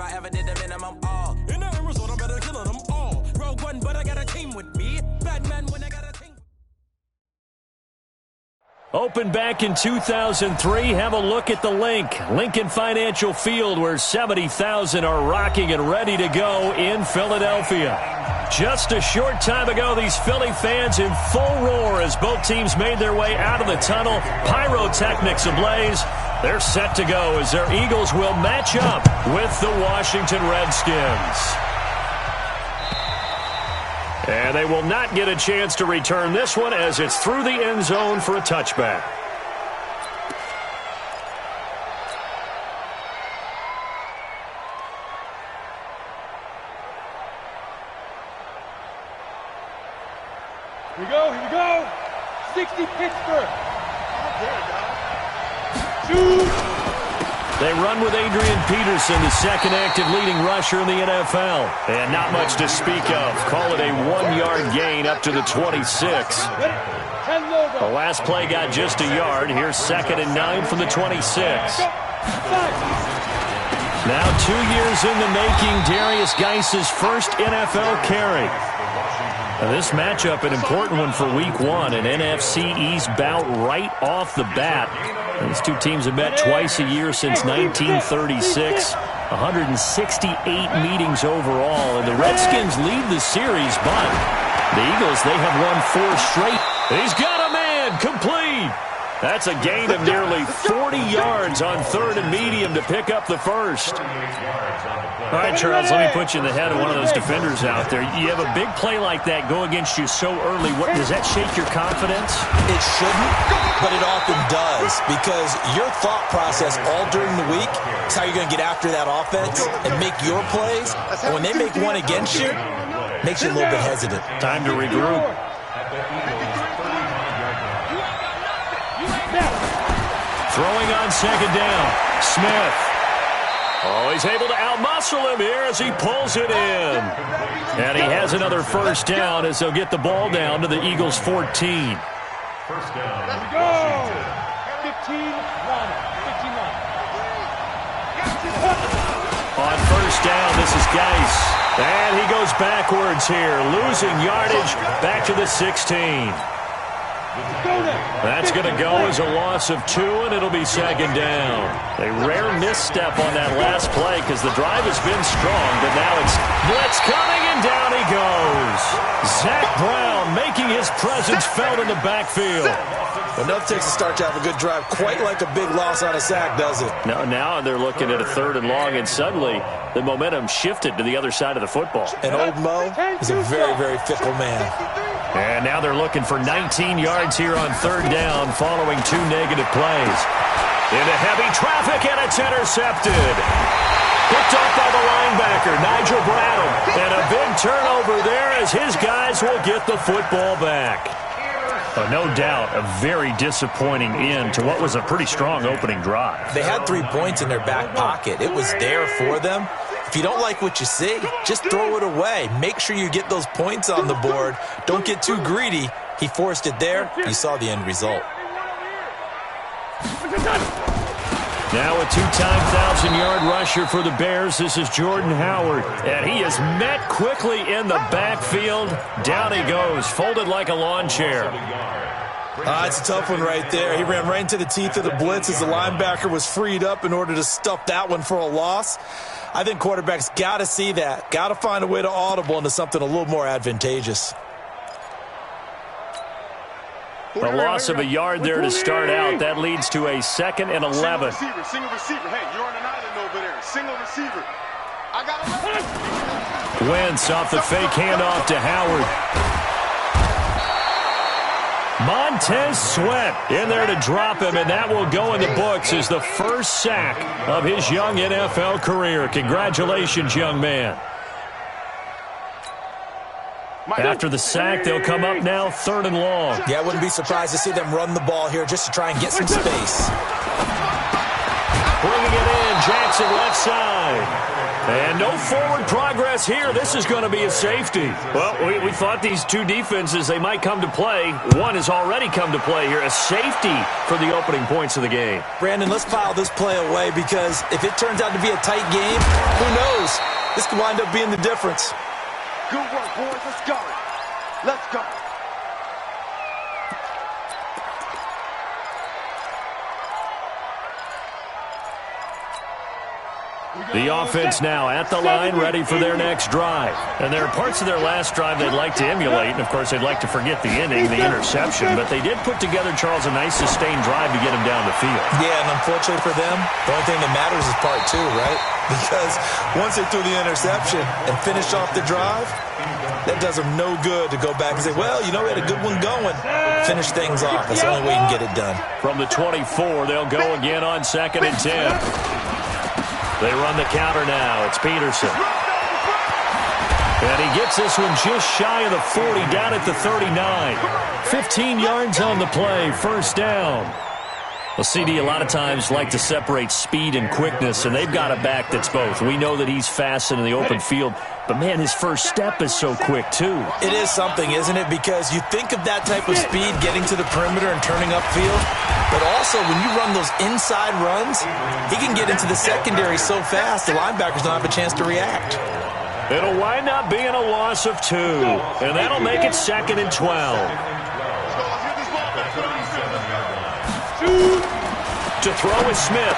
I ever did the minimum all. In the Arizona, better killing them all. Rogue One, but I got a team with me. Batman when I got a team. Opened back in 2003, have a look at the link. Lincoln Financial Field, where 70,000 are rocking and ready to go in Philadelphia. Just a short time ago, these Philly fans in full roar as both teams made their way out of the tunnel. Pyrotechnics ablaze. They're set to go as their Eagles will match up with the Washington Redskins. And they will not get a chance to return this one as it's through the end zone for a touchback. Here we go. 60 Pittsburgh. Shoot. They run with Adrian Peterson, the second active leading rusher in the NFL. And not much to speak of. Call it a 1-yard gain up to the 26. The last play got just a yard. Here's 2nd and 9 from the 26. Now 2 years in the making, Darius Geis's first NFL carry. Now this matchup, an important one for Week 1, an NFC East bout right off the bat. These two teams have met twice a year since 1936, 168 meetings overall, and the Redskins lead the series, but the Eagles, they have won 4 straight. He's got a man, complete. That's a gain of nearly 40 yards on 3rd and medium to pick up the first. All right, Charles, let me put you in the head of one of those defenders out there. You have a big play like that go against you so early. Does that shake your confidence? It shouldn't, but it often does, because your thought process all during the week is how you're going to get after that offense and make your plays. And when they make one against you, it makes you a little bit hesitant. Time to regroup. Throwing on 2nd down. Smith. Oh, he's able to outmuscle him here as he pulls it in. And he has another first down as they'll get the ball down to the Eagles' 14. First down. Let's go. 15-9. On first down, this is Geis. And he goes backwards here, losing yardage back to the 16. That's going to go as a loss of 2, and it'll be 2nd down. A rare misstep on that last play because the drive has been strong, but now it's blitz coming, and down he goes. Zach Brown making his presence felt in the backfield. Well, nothing takes a start to have a good drive, quite like a big loss on a sack, does it? Now they're looking at a 3rd and long, and suddenly the momentum shifted to the other side of the football. And old Mo is a very, very fickle man. And now they're looking for 19 yards here on 3rd down following 2 negative plays. Into heavy traffic, and it's intercepted. Picked off by the linebacker, Nigel Bradham. And a big turnover there as his guys will get the football back. No doubt a very disappointing end to what was a pretty strong opening drive. They had 3 points in their back pocket. It was there for them. If you don't like what you see, just throw it away. Make sure you get those points on the board. Don't get too greedy. He forced it there. You saw the end result. Now a 2-time 1,000-yard rusher for the Bears. This is Jordan Howard. And he is met quickly in the backfield. Down he goes, folded like a lawn chair. It's a tough one right there. He ran right into the teeth of the blitz as the linebacker was freed up in order to stuff that one for a loss. I think quarterbacks got to see that. Got to find a way to audible into something a little more advantageous. A loss of a yard there to start out. That leads to a 2nd and 11. Single receiver. Hey, you're on an island over there. Single receiver. I got a Wentz off the fake handoff to Howard. Montez Sweat in there to drop him, and that will go in the books as the first sack of his young NFL career. Congratulations, young man. After the sack, they'll come up now 3rd and long. Yeah, I wouldn't be surprised to see them run the ball here just to try and get some space. Bringing it in, Jackson left side. And no forward progress here. This is going to be a safety. Well, we thought these two defenses, they might come to play. One has already come to play here. A safety for the opening points of the game. Brandon, let's file this play away because if it turns out to be a tight game, who knows? This could wind up being the difference. Good work, boys. Let's go. Let's go. The offense now at the line, ready for their next drive. And there are parts of their last drive they'd like to emulate, and, of course, they'd like to forget the inning, the interception. But they did put together, Charles, a nice sustained drive to get him down the field. Yeah, and unfortunately for them, the only thing that matters is part two, right? Because once they threw the interception and finished off the drive, that does them no good to go back and say, well, you know, we had a good one going. Finish things off. That's the only way you can get it done. From the 24, they'll go again on 2nd and 10. They run the counter now. It's Peterson. And he gets this one just shy of the 40, down at the 39. 15 yards on the play, first down. Well, CD a lot of times like to separate speed and quickness, and they've got a back that's both. We know that he's fast in the open field, but, man, his first step is so quick, too. It is something, isn't it? Because you think of that type of speed getting to the perimeter and turning upfield, but also when you run those inside runs, he can get into the secondary so fast the linebackers don't have a chance to react. It'll wind up being a loss of 2, and that'll make it 2nd and 12. To throw is Smith.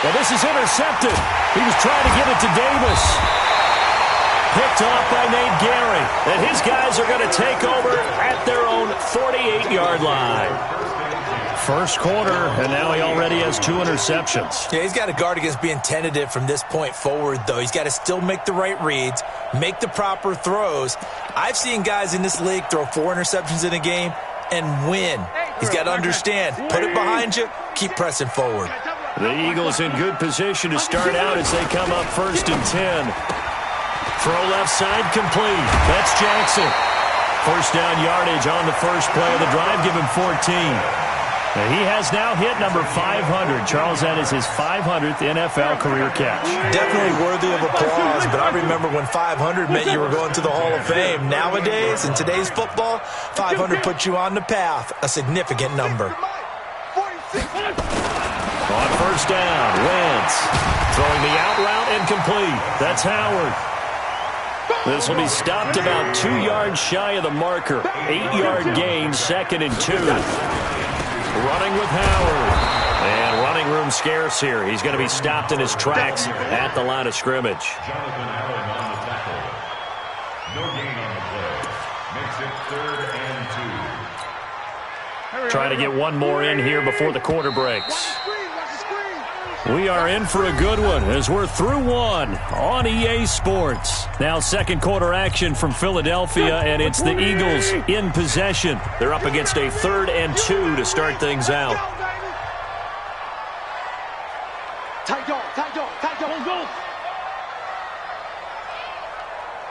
Well, this is intercepted. He was trying to get it to Davis. Picked off by Nate Gary. And his guys are going to take over at their own 48-yard line. First quarter, and now he already has 2 interceptions. Yeah, he's got to guard against being tentative from this point forward, though. He's got to still make the right reads, make the proper throws. I've seen guys in this league throw 4 interceptions in a game and win. He's got to understand, put it behind you, keep pressing forward. The Eagles in good position to start out as they come up 1st and 10. Throw left side complete. That's Jackson. First down yardage on the first play of the drive. Give him 14. And he has now hit number 500. Charles, that is his 500th NFL career catch. Definitely worthy of applause, but I remember when 500 meant you were going to the Hall of Fame. Nowadays, in today's football, 500 puts you on the path, a significant number. On first down, Wentz throwing the out route and complete. That's Howard. This will be stopped about 2 yards shy of the marker. 8-yard gain, 2nd and 2. Running with Howard. And running room scarce here. He's going to be stopped in his tracks at the line of scrimmage. Jonathan Allen on the tackle. No gain on the play. Makes it 3rd and 2. Trying to get one more in here before the quarter breaks. We are in for a good one as we're through one on EA Sports. Now second quarter action from Philadelphia, and it's the Eagles in possession. They're up against a 3rd and 2 to start things out. Tight dog, tight dog, tight dog. Go.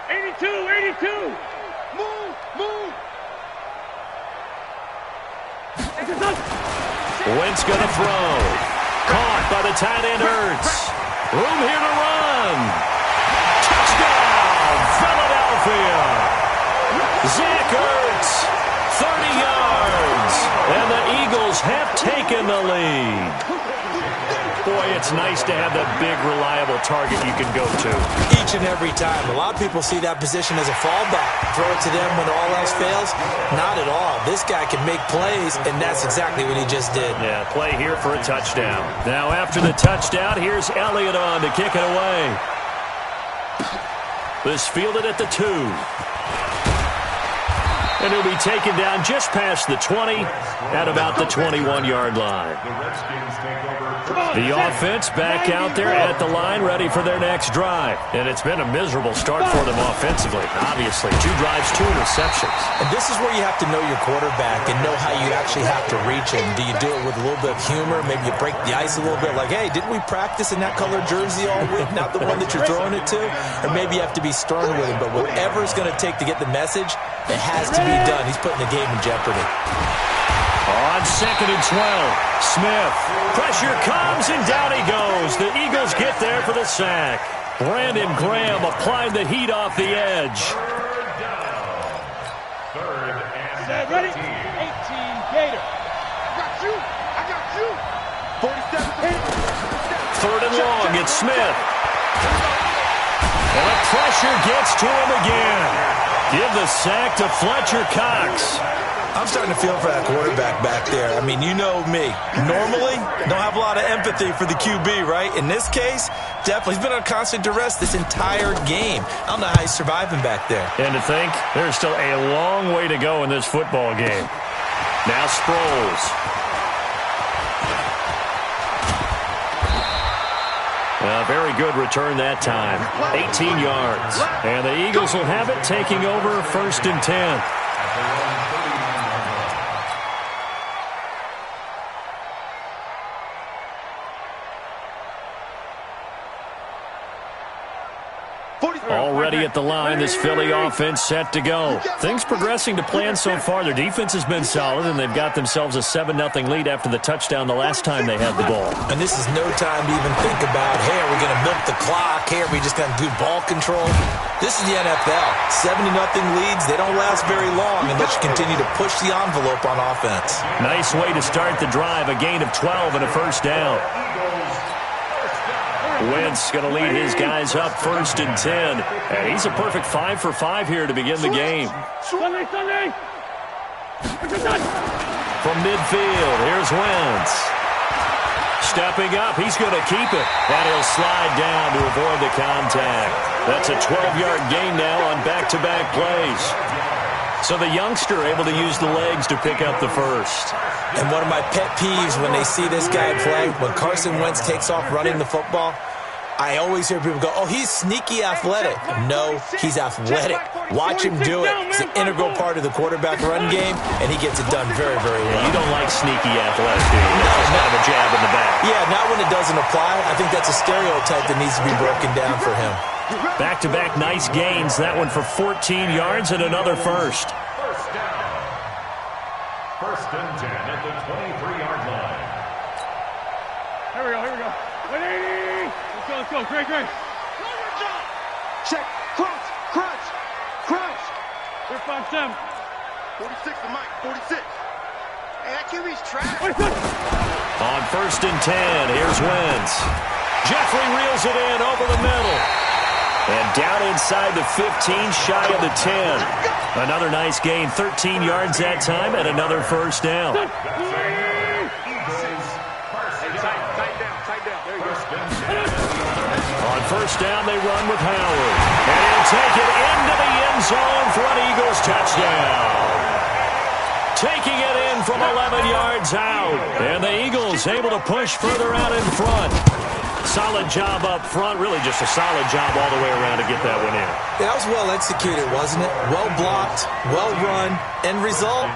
82. Move. Wentz going to throw. Caught by the tight end, Ertz. Room here to run. Touchdown, Philadelphia. Zach Ertz, 30 yards. And the Eagles have taken the lead. Boy, it's nice to have that big, reliable target you can go to. Each and every time. A lot of people see that position as a fallback. Throw it to them when all else fails. Not at all. This guy can make plays, and that's exactly what he just did. Yeah, play here for a touchdown. Now after the touchdown, here's Elliott on to kick it away. This fielded at the 2. And he'll be taken down just past the 20 at about the 21-yard line. The Redskins take over. The offense back out there at the line, ready for their next drive. And it's been a miserable start for them offensively, obviously. 2 drives, 2 interceptions. And this is where you have to know your quarterback and know how you actually have to reach him. Do you do it with a little bit of humor? Maybe you break the ice a little bit, like, hey, didn't we practice in that colored jersey all week? Not the one that you're throwing it to? Or maybe you have to be stern with him. But whatever it's going to take to get the message, it has to be done. He's putting the game in jeopardy. On 2nd and 12, Smith. Pressure comes, and down he goes. The Eagles get there for the sack. Brandon Graham applied the heat off the edge. Third and Ready? 18. 18, Gator. I got you. 47. Third and long, it's Smith. And the pressure gets to him again. Give the sack to Fletcher Cox. I'm starting to feel for that quarterback back there. I mean, you know me. Normally, don't have a lot of empathy for the QB, right? In this case, definitely. He's been on constant duress this entire game. I don't know how he's surviving back there. And to think, there's still a long way to go in this football game. Now Sproles. A very good return that time. 18 yards. And the Eagles will have it, taking over 1st and 10. Already at the line, this Philly offense set to go. Things progressing to plan so far. Their defense has been solid, and they've got themselves a 7-0 lead after the touchdown the last time they had the ball. And this is no time to even think about, hey, are we going to milk the clock? Hey, are we just going to do ball control? This is the NFL. 70-0 leads, they don't last very long unless you continue to push the envelope on offense. Nice way to start the drive, a gain of 12 and a 1st down. Wentz going to lead his guys up 1st and 10. And he's a perfect 5 for 5 here to begin the game. Sunday. From midfield, here's Wentz. Stepping up, he's going to keep it. And he'll slide down to avoid the contact. That's a 12-yard gain now on back-to-back plays. So the youngster able to use the legs to pick up the first. And one of my pet peeves when they see this guy play, when Carson Wentz takes off running the football, I always hear people go, oh, he's sneaky athletic. No, he's athletic. Watch him do it. It's an integral part of the quarterback run game, and he gets it done very, very well. You don't like sneaky athletic, do you? That's just kind of a jab in the back. Yeah, not when it doesn't apply. I think that's a stereotype that needs to be broken down for him. Back-to-back nice gains. That one for 14 yards and another first. First down. 1st and 10 at the 23-yard line. Here we go. 180. Let's go. Great. Check. Crunch. 3-5-7. 46 to Mike. 46. Hey, that QB's trash. On 1st and 10, here's Wentz. Jeffrey reels it in over the middle. And down inside the 15, shy of the 10. Another nice gain, 13 yards that time, and another 1st down. On 1st down, they run with Howard. And he'll take it into the end zone for an Eagles touchdown. Taking it in from 11 yards out. And the Eagles able to push further out in front. Solid job up front. Really just a solid job all the way around to get that one in. That was well executed, wasn't it? Well blocked, well run. End result,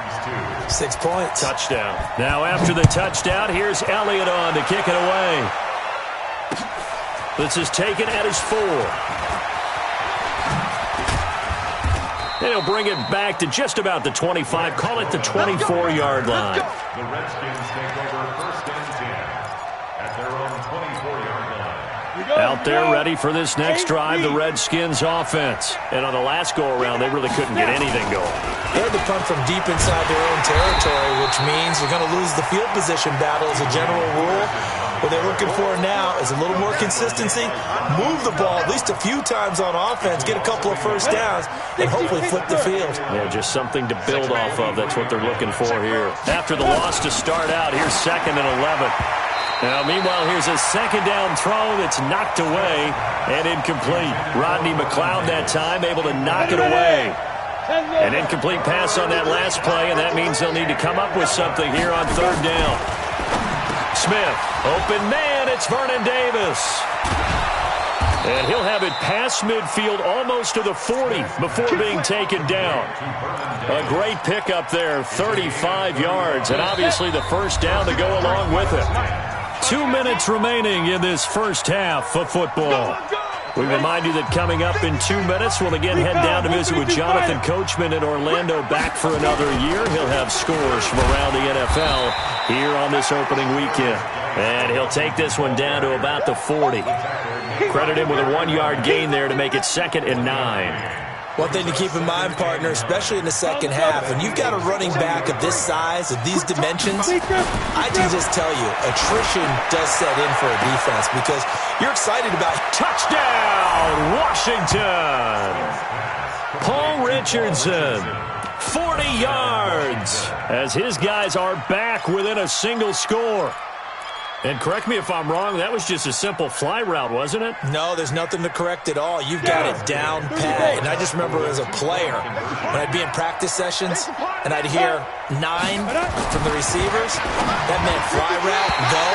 6 points. Touchdown. Now after the touchdown, here's Elliott on to kick it away. This is taken at his 4. And he'll bring it back to just about the 25. Call it the 24-yard line. The Redskins take over 1st and 10 at their own 24-yard line. Out there ready for this next drive, the Redskins offense. And on the last go-around, they really couldn't get anything going. They had to punt from deep inside their own territory, which means you're going to lose the field position battle as a general rule. What they're looking for now is a little more consistency, move the ball at least a few times on offense, get a couple of 1st downs, and hopefully flip the field. Yeah, just something to build off of. That's what they're looking for here. After the loss to start out, here's 2nd and 11. Now, meanwhile, here's a 2nd down throw that's knocked away and incomplete. Rodney McLeod that time able to knock it away. An incomplete pass on that last play, and that means they'll need to come up with something here on 3rd down. Smith, open man, it's Vernon Davis. And he'll have it past midfield almost to the 40 before being taken down. A great pickup there, 35 yards, and obviously the 1st down to go along with it. 2 minutes remaining in this 1st half of football. We remind you that coming up in 2 minutes, we'll again head down to visit with Jonathan Coachman in Orlando, back for another year. He'll have scores from around the NFL here on this opening weekend. And he'll take this one down to about the 40. Credit him with a 1-yard gain there to make it 2nd and 9. One thing to keep in mind, partner, especially in the second half, when you've got a running back of this size, of these dimensions, I can just tell you, attrition does set in for a defense because you're excited about touchdown, Washington. Paul Richardson, 40 yards, as his guys are back within a single score. And correct me if I'm wrong, that was just a simple fly route, wasn't it? No, there's nothing to correct at all. You've got it down pat. And I just remember as a player, when I'd be in practice sessions and I'd hear 9 from the receivers, that meant fly route, go,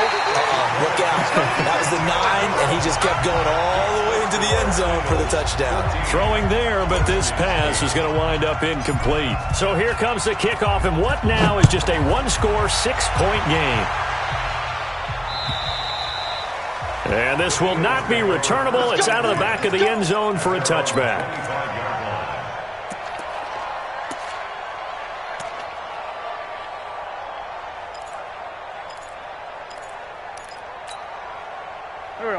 look out. That was the 9, and he just kept going all the way into the end zone for the touchdown. Throwing there, but this pass is going to wind up incomplete. So here comes the kickoff, and what now is just a one-score, 6-point game. And this will not be returnable. It's out of the back of the end zone for a touchback.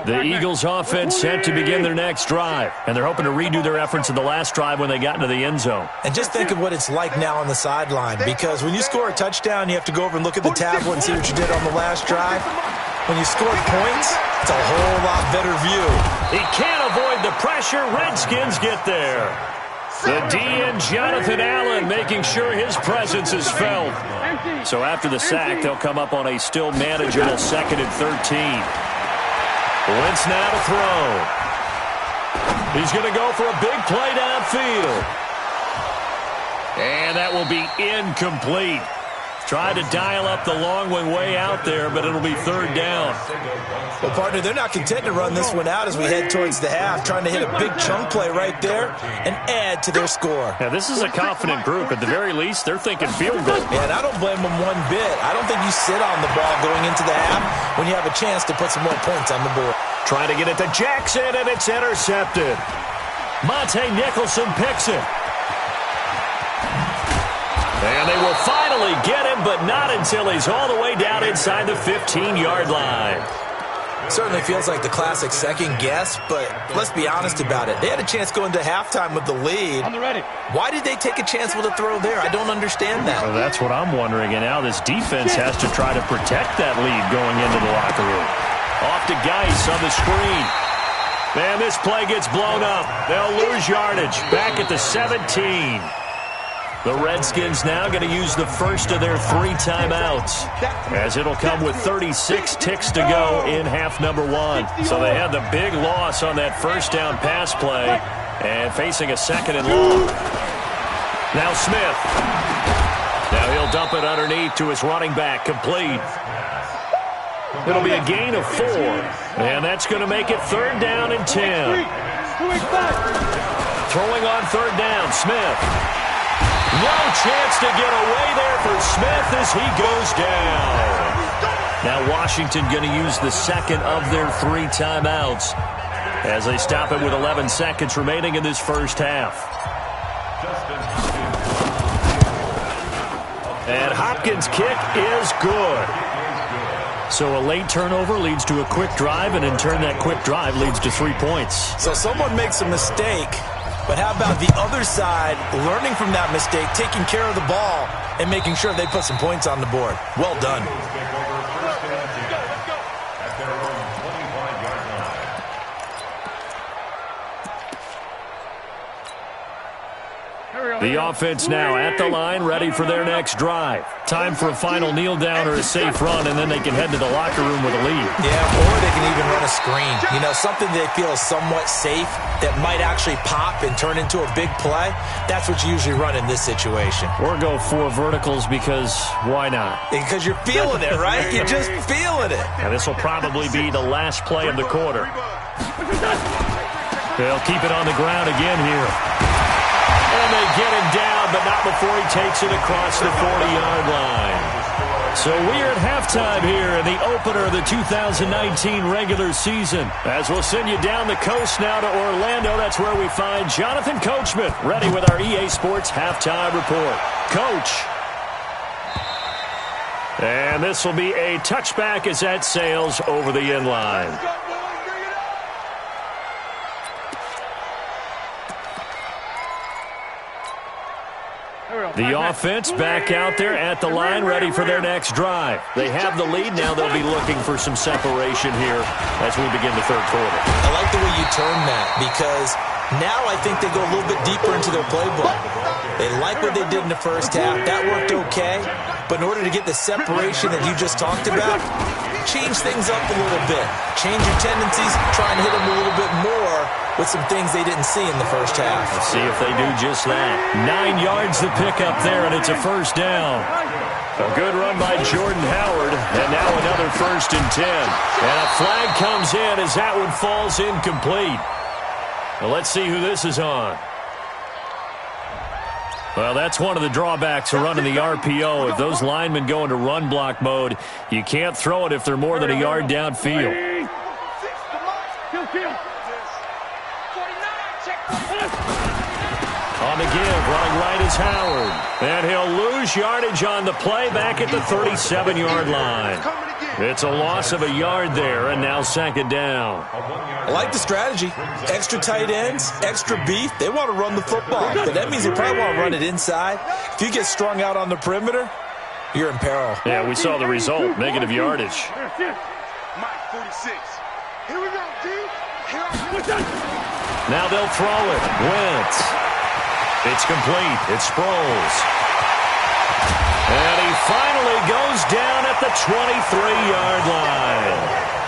The Eagles offense set to begin their next drive. And they're hoping to redo their efforts in the last drive when they got into the end zone. And just think of what it's like now on the sideline. Because when you score a touchdown, you have to go over and look at the tablet and see what you did on the last drive. When you scored points, it's a whole lot better view. He can't avoid the pressure. Redskins get there. The DN, Jonathan Allen, making sure his presence is felt. So after the sack, they'll come up on a still manageable 2nd and 13. Wentz now to throw. He's going to go for a big play downfield. And that will be incomplete. Tried to dial up the long one way out there, but it'll be 3rd down. Well, partner, they're not content to run this one out as we head towards the half, trying to hit a big chunk play right there and add to their score. Now, this is a confident group. At the very least, they're thinking field goal. Yeah, and I don't blame them one bit. I don't think you sit on the ball going into the half when you have a chance to put some more points on the board. Trying to get it to Jackson, and it's intercepted. Monte Nicholson picks it. And they will finally get him, but not until he's all the way down inside the 15-yard line. Certainly feels like the classic second guess, but let's be honest about it. They had a chance going to halftime with the lead. Why did they take a chance with a throw there? I don't understand that. Well, that's what I'm wondering. And now this defense has to try to protect that lead going into the locker room. Off to Geis on the screen. Man, this play gets blown up. They'll lose yardage. Back at the 17. The Redskins now going to use the first of their 3 timeouts, as it'll come with 36 ticks to go in half number 1. So they had the big loss on that first down pass play and facing a 2nd and long. Now Smith. Now he'll dump it underneath to his running back, complete. It'll be a gain of 4, and that's going to make it 3rd down and 10. Throwing on 3rd down, Smith. No chance to get away there for Smith as he goes down. Now Washington going to use the 2nd of their 3 timeouts as they stop it with 11 seconds remaining in this first half. And Hopkins' kick is good. So a late turnover leads to a quick drive, and in turn that quick drive leads to 3 points. So someone makes a mistake. But how about the other side, learning from that mistake, taking care of the ball, and making sure they put some points on the board? Well done. The offense now at the line, ready for their next drive. Time for a final kneel down or a safe run, and then they can head to the locker room with a lead. Yeah, or they can even run a screen. You know, something they feel is somewhat safe that might actually pop and turn into a big play. That's what you usually run in this situation. Or go 4 verticals because why not? Because you're feeling it, right? You're just feeling it. And this will probably be the last play of the quarter. They'll keep it on the ground again here. And they get him down, but not before he takes it across the 40-yard line. So we're at halftime here in the opener of the 2019 regular season. As we'll send you down the coast now to Orlando, that's where we find Jonathan Coachman, ready with our EA Sports halftime report. Coach. And this will be a touchback as that sails over the end line. The offense back out there at the line, ready for their next drive. They have the lead. Now they'll be looking for some separation here as we begin the third quarter. I like the way you term that, because now I think they go a little bit deeper into their playbook. They like what they did in the first half. That worked okay. But in order to get the separation that you just talked about, change things up a little bit. Change your tendencies, try and hit them a little bit more with some things they didn't see in the first half. Let's see if they do just that. 9 yards to pick up there, and it's a first down. A good run by Jordan Howard, and now another 1st and 10. And a flag comes in as that one falls incomplete. Well, let's see who this is on. Well, that's one of the drawbacks of running the RPO. If those linemen go into run block mode, you can't throw it if they're more than a yard downfield. On the give, running right is Howard. And he'll lose yardage on the play back at the 37-yard line. It's a loss of a yard there, and now 2nd down. I like the strategy. Extra tight ends, extra beef. They want to run the football, but that means they probably want to run it inside. If you get strung out on the perimeter, you're in peril. Yeah, we saw the result, negative yardage. Mike 46. Here we go, D. Now they'll throw it. Wentz. It's complete. It's Sproles. And he finally goes down at the 23-yard line.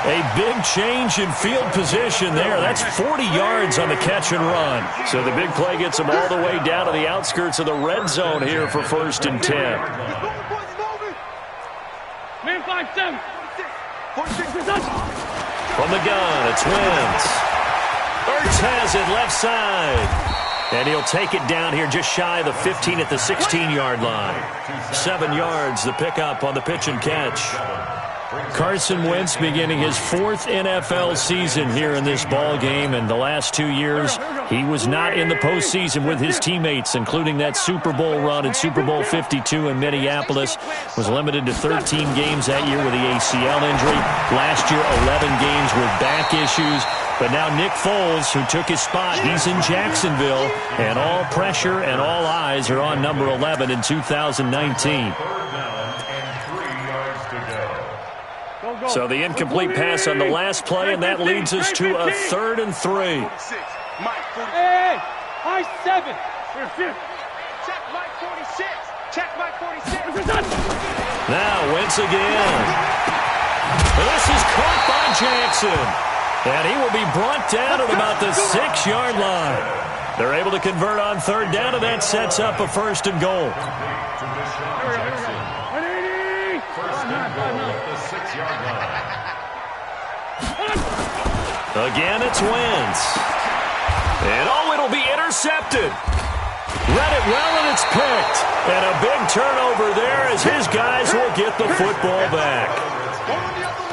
A big change in field position there. That's 40 yards on the catch and run. So the big play gets them all the way down to the outskirts of the red zone here for 1st and 10. Man 5-7. From the gun, it's Wentz. Ertz has it left side. And he'll take it down here just shy of the 15 at the 16-yard line. 7 yards, the pickup on the pitch and catch. Carson Wentz beginning his 4th NFL season here in this ball game. And the last 2 years, he was not in the postseason with his teammates, including that Super Bowl run in Super Bowl 52 in Minneapolis. Was limited to 13 games that year with the ACL injury. Last year, 11 games with back issues. But now Nick Foles, who took his spot, he's in Jacksonville, and all pressure and all eyes are on number 11 in 2019. So the incomplete pass on the last play, and that leads us to a 3rd and 3. Hey, I-7. Check Mike 46. Check Mike 46. Now Wentz again. This is caught by Jackson. And he will be brought down at about the 6-yard line. They're able to convert on 3rd down, and that sets up a 1st and goal. Again, it's Wentz. And it'll be intercepted. Read it well, and it's picked. And a big turnover there as his guys will get the football back.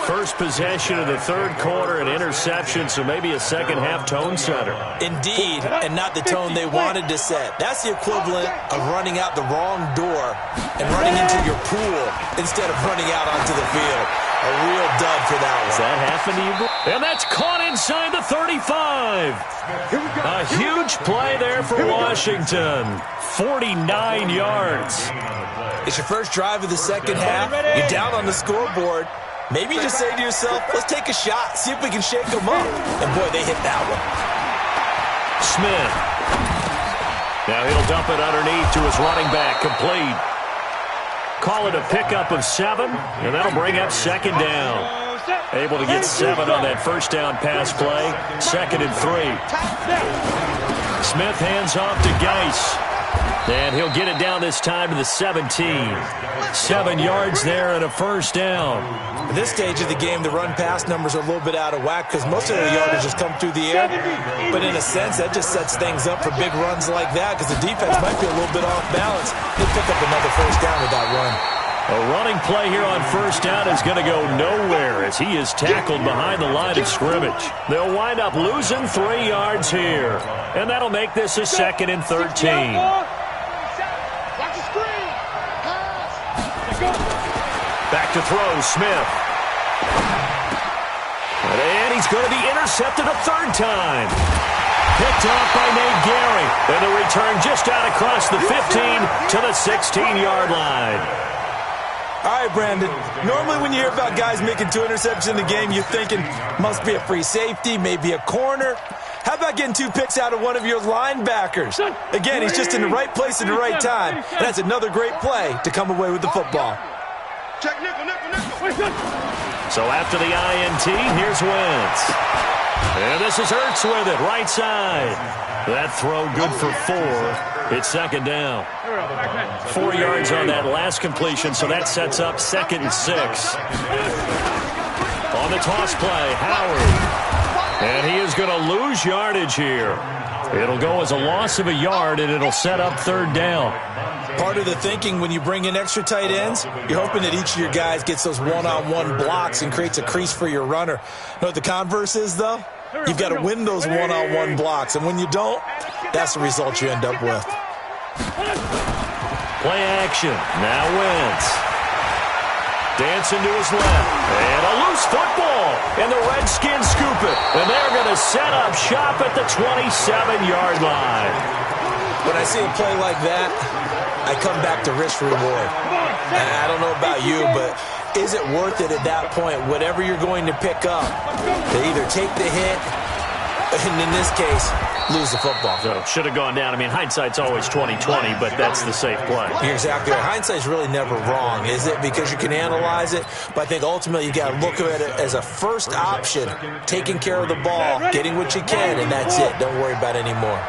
First possession of the 3rd quarter, an interception, so maybe a second-half tone setter. Indeed, and not the tone they wanted to set. That's the equivalent of running out the wrong door and running into your pool instead of running out onto the field. A real dud for that one. Does that happen to you? And that's caught inside the 35. A huge play there for Washington. 49 yards. It's your first drive of the second half. You're down on the scoreboard. Maybe you just say to yourself, let's take a shot, see if we can shake them up. And, boy, they hit that one. Smith. Now he'll dump it underneath to his running back, complete. Call it a pickup of 7, and that'll bring up 2nd down. Able to get 7 on that 1st down pass play. 2nd and 3. Smith hands off to Geis. And he'll get it down this time to the 17. 7 yards there and a 1st down. At this stage of the game, the run-pass numbers are a little bit out of whack because most of their yardage just come through the air. But in a sense, that just sets things up for big runs like that because the defense might be a little bit off balance. They pick up another 1st down with that run. A running play here on 1st down is going to go nowhere as he is tackled behind the line of scrimmage. They'll wind up losing 3 yards here. And that'll make this a 2nd and 13. Back to throw, Smith. And he's going to be intercepted a 3rd time. picked off by Nate Gary. And the return just out across the 15 to the 16-yard line. All right, Brandon. Normally when you hear about guys making 2 interceptions in the game, you're thinking must be a free safety, maybe a corner. How about getting 2 picks out of one of your linebackers? Again, he's just in the right place at the right time. And that's another great play to come away with the football. Check nickel, nickel, nickel. So after the INT, here's Wentz. And this is Hurts with it, right side. That throw good for 4. It's second down. 4 yards on that last completion, so that sets up 2nd and 6. On the toss play, Howard. And he is going to lose yardage here. It'll go as a loss of a yard, and it'll set up 3rd down. Part of the thinking when you bring in extra tight ends, you're hoping that each of your guys gets those one-on-one blocks and creates a crease for your runner. You know what the converse is, though? You've got to win those one-on-one blocks, and when you don't, that's the result you end up with. Play action. Now Wentz. Dancing to his left. And a loose football. And the Redskins scoop it. And they're going to set up shop at the 27-yard line. When I see a play like that, I come back to risk reward. And I don't know about you, but is it worth it at that point, whatever you're going to pick up, to either take the hit, and in this case, lose the football? So should have gone down. I mean, hindsight's always 20/20, but that's the safe play. You're exactly right. Hindsight's really never wrong, is it? Because you can analyze it, but I think ultimately you got to look at it as a first option, taking care of the ball, getting what you can, and that's it. Don't worry about any more.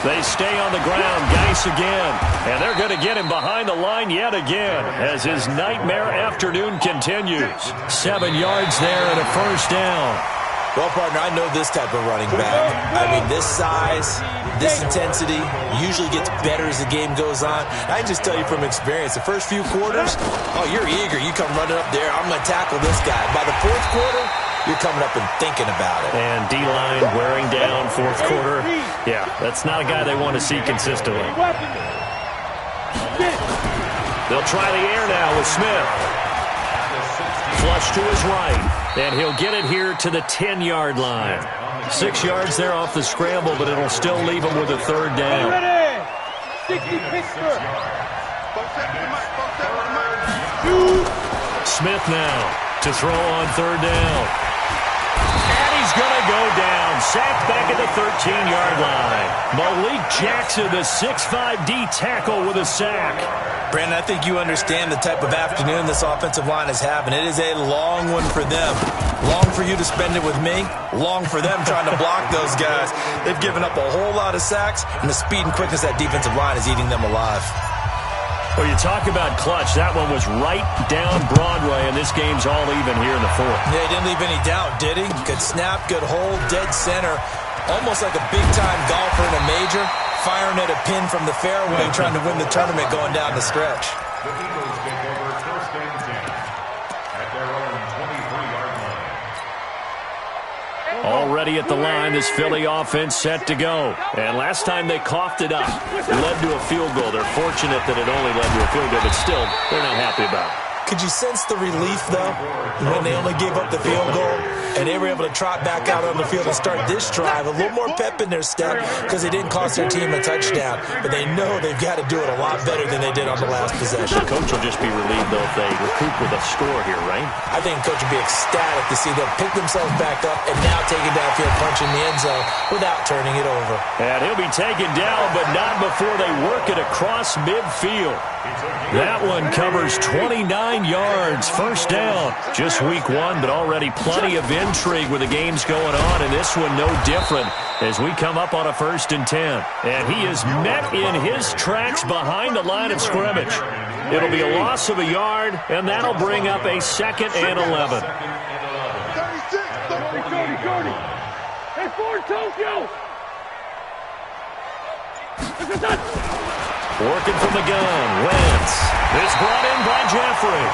They stay on the ground. Geis again. And they're going to get him behind the line yet again as his nightmare afternoon continues. 7 yards there and a first down. Well, partner, I know this type of running back. I mean, this size, this intensity usually gets better as the game goes on. I can just tell you from experience, the first few quarters, oh, you're eager. You come running up there. I'm going to tackle this guy. By the 4th quarter, you're coming up and thinking about it. And D-line wearing down 4th quarter. Yeah, that's not a guy they want to see consistently. They'll try the air now with Smith. Flush to his right. And he'll get it here to the 10-yard line. 6 yards there off the scramble, but it'll still leave him with a 3rd down. Smith now to throw on 3rd down. And he's going to go down. Sacked back at the 13-yard line. Malik Jackson, the 6'5" D tackle with a sack. Brandon, I think you understand the type of afternoon this offensive line is having. It is a long one for them. Long for you to spend it with me. Long for them trying to block those guys. They've given up a whole lot of sacks, and the speed and quickness of that defensive line is eating them alive. Well, you talk about clutch. That one was right down Broadway, and this game's all even here in the 4th. Yeah, he didn't leave any doubt, did he? Good snap, good hold, dead center. Almost like a big-time golfer in a major, firing at a pin from the fairway, trying to win the tournament going down the stretch. The Eagles take over 1st and 10 at their own 23-yard line. Already at the line, this Philly offense set to go. And last time they coughed it up. It led to a field goal. They're fortunate that it only led to a field goal, but still, they're not happy about it. Could you sense the relief, though, when they only gave up the field goal and they were able to trot back out on the field and start this drive? A little more pep in their step because they didn't cost their team a touchdown. But they know they've got to do it a lot better than they did on the last possession. The coach will just be relieved, though, if they recoup with a score here, right? I think the coach would be ecstatic to see them pick themselves back up and now take it downfield, punching the end zone without turning it over. And he'll be taken down, but not before they work it across midfield. That one covers 29 yards. First down. Just week 1, but already plenty of intrigue with the games going on, and this one no different as we come up on a 1st and 10. And he is met in his tracks behind the line of scrimmage. It'll be a loss of a yard, and that'll bring up a 2nd and 11. 36, 30. Hey, Ford, Tokyo! Working from the gun, Wentz. It's brought in by Jeffrey.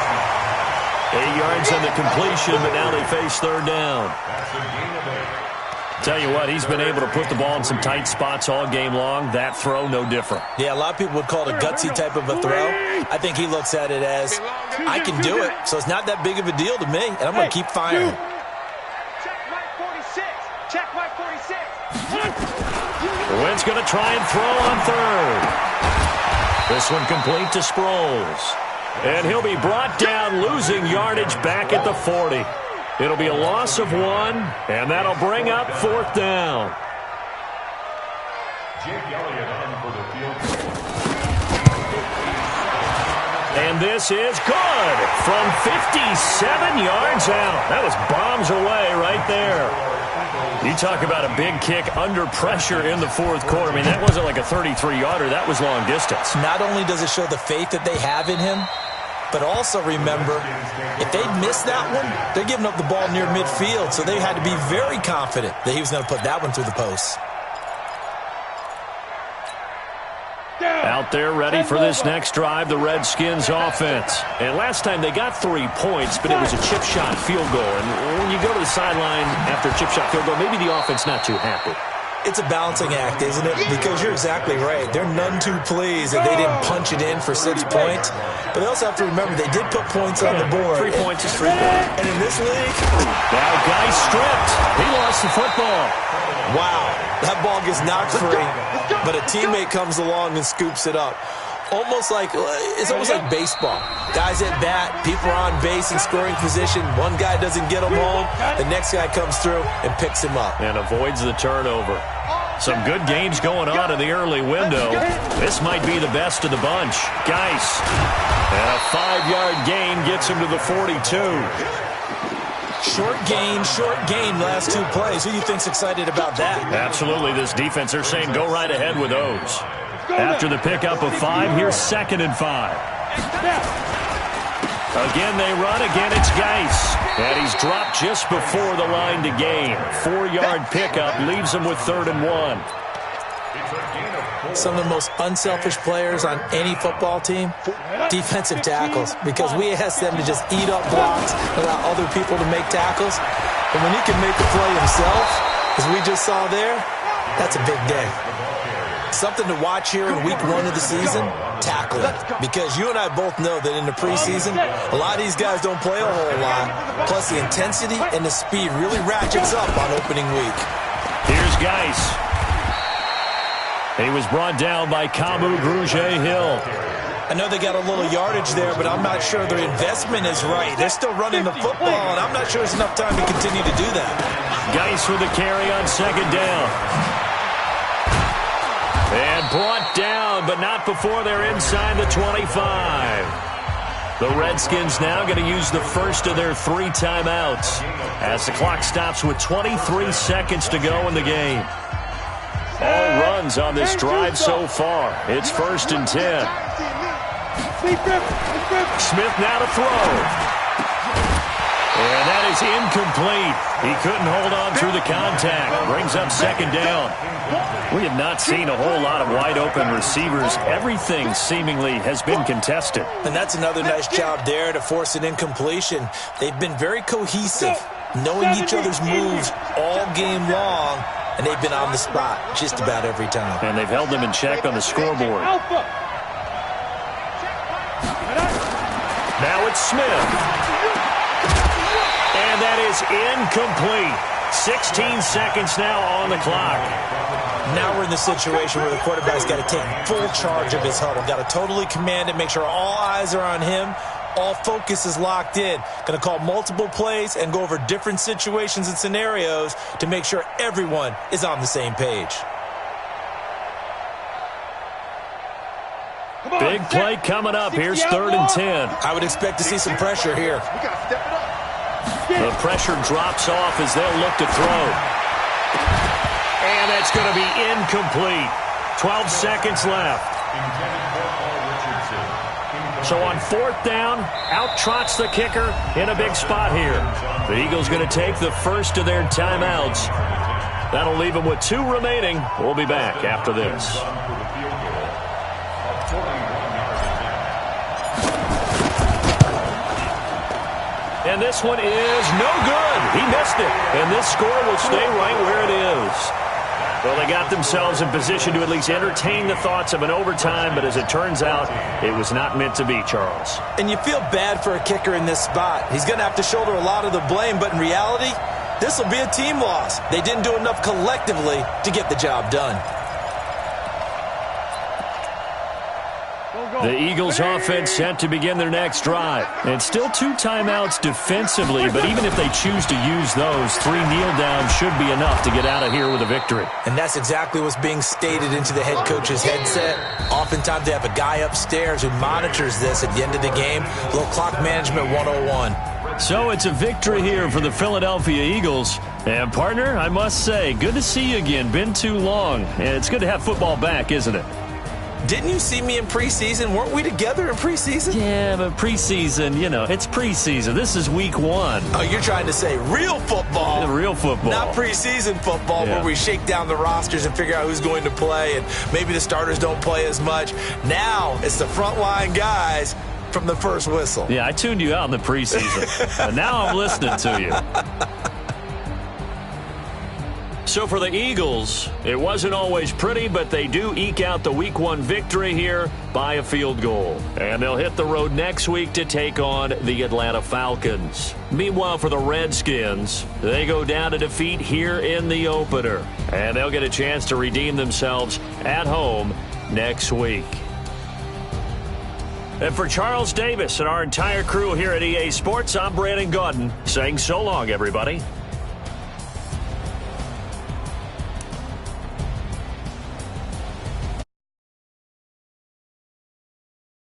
8 yards on the completion, but now they face 3rd down. Tell you what, he's been able to put the ball in some tight spots all game long. That throw, no different. Yeah, a lot of people would call it a gutsy type of a throw. I think he looks at it as, I can do it, so it's not that big of a deal to me, and I'm going to keep firing. Check right 46. Check Mike 46. The Wind's going to try and throw on third. This one complete to Sproles. And he'll be brought down, losing yardage back at the 40. It'll be a loss of 1, and that'll bring up 4th down. Jake Elliott on for the field. And this is good from 57 yards out. That was bombs away right there. You talk about a big kick under pressure in the 4th quarter. I mean, that wasn't like a 33-yarder. That was long distance. Not only does it show the faith that they have in him, but also remember, if they miss that one, they're giving up the ball near midfield, so they had to be very confident that he was going to put that one through the post. Out there ready for this next drive, the Redskins offense. And last time they got 3 points, but it was a chip shot field goal. And when you go to the sideline after a chip shot field goal, maybe the offense not too happy. It's a balancing act, isn't it? Because you're exactly right. They're none too pleased that they didn't punch it in for 6 points. But they also have to remember they did put points on the board. 3 points is 3 points. And in this league, now guy stripped. He lost the football. Wow, that ball gets knocked free, but a teammate comes along and scoops it up. It's almost like baseball. Guys at bat, people are on base in scoring position. One guy doesn't get him home. The next guy comes through and picks him up. And avoids the turnover. Some good games going on in the early window. This might be the best of the bunch. Geis. And a 5-yard gain gets him to the 42. Short gain, last 2 plays. Who do you think's excited about that? Absolutely. This defense, they're saying go right ahead with those. After the pickup of 5, here's 2nd and 5. Again, they run. Again, it's Geis. And he's dropped just before the line to gain. 4-yard pickup leaves him with 3rd and 1. Some of the most unselfish players on any football team, defensive tackles, because we ask them to just eat up blocks, allow other people to make tackles. And when he can make the play himself, as we just saw there, that's a big day. Something to watch here in week 1 of the season, tackling. Because you and I both know that in the preseason, a lot of these guys don't play a whole lot. Plus the intensity and the speed really ratchets up on opening week. Here's Geis. He was brought down by Kamu Grugier-Hill. I know they got a little yardage there, but I'm not sure their investment is right. They're still running the football, and I'm not sure there's enough time to continue to do that. Geis with a carry on 2nd down. And brought down, but not before they're inside the 25. The Redskins now going to use the first of their 3 timeouts as the clock stops with 23 seconds to go in the game. All runs on this drive so far. It's 1st and 10. Smith now to throw. And that is incomplete. He couldn't hold on through the contact. Brings up 2nd down. We have not seen a whole lot of wide-open receivers. Everything seemingly has been contested. And that's another nice job there to force an incompletion. They've been very cohesive, knowing each other's moves all game long, and they've been on the spot just about every time. And they've held them in check on the scoreboard. Now it's Smith. And that is incomplete. 16 seconds now on the clock. Now we're in the situation where the quarterback's got to take full charge of his huddle. Got to totally command it, make sure all eyes are on him. All focus is locked in. Going to call multiple plays and go over different situations and scenarios to make sure everyone is on the same page. Big play coming up. Here's 3rd and 10. I would expect to see some pressure here. The pressure drops off as they'll look to throw. And that's going to be incomplete. 12 seconds left. So on 4th down, out trots the kicker in a big spot here. The Eagles going to take the first of their timeouts. That'll leave them with 2 remaining. We'll be back after this. And this one is no good. He missed it. And this score will stay right where it is. Well, they got themselves in position to at least entertain the thoughts of an overtime, but as it turns out, it was not meant to be, Charles. And you feel bad for a kicker in this spot. He's going to have to shoulder a lot of the blame, but in reality, This will be a team loss. They didn't do enough collectively to get the job done. The Eagles offense set to begin their next drive. And still 2 timeouts defensively, but even if they choose to use those, 3 kneel downs should be enough to get out of here with a victory. And that's exactly what's being stated into the head coach's headset. Oftentimes they have a guy upstairs who monitors this at the end of the game. A little clock management 101. So it's a victory here for the Philadelphia Eagles. And partner, I must say, good to see you again. Been too long. And it's good to have football back, isn't it? Didn't you see me in preseason? Weren't we together in preseason? Yeah, but preseason, you know, it's preseason. This is week 1. Oh, you're trying to say real football. Yeah, real football. Not preseason football where we shake down the rosters and figure out who's going to play, and maybe the starters don't play as much. Now it's the frontline guys from the first whistle. Yeah, I tuned you out in the preseason. And now I'm listening to you. So for the Eagles, it wasn't always pretty, but they do eke out the Week 1 victory here by a field goal. And they'll hit the road next week to take on the Atlanta Falcons. Meanwhile, for the Redskins, they go down to defeat here in the opener. And they'll get a chance to redeem themselves at home next week. And for Charles Davis and our entire crew here at EA Sports, I'm Brandon Gaudin saying so long, everybody.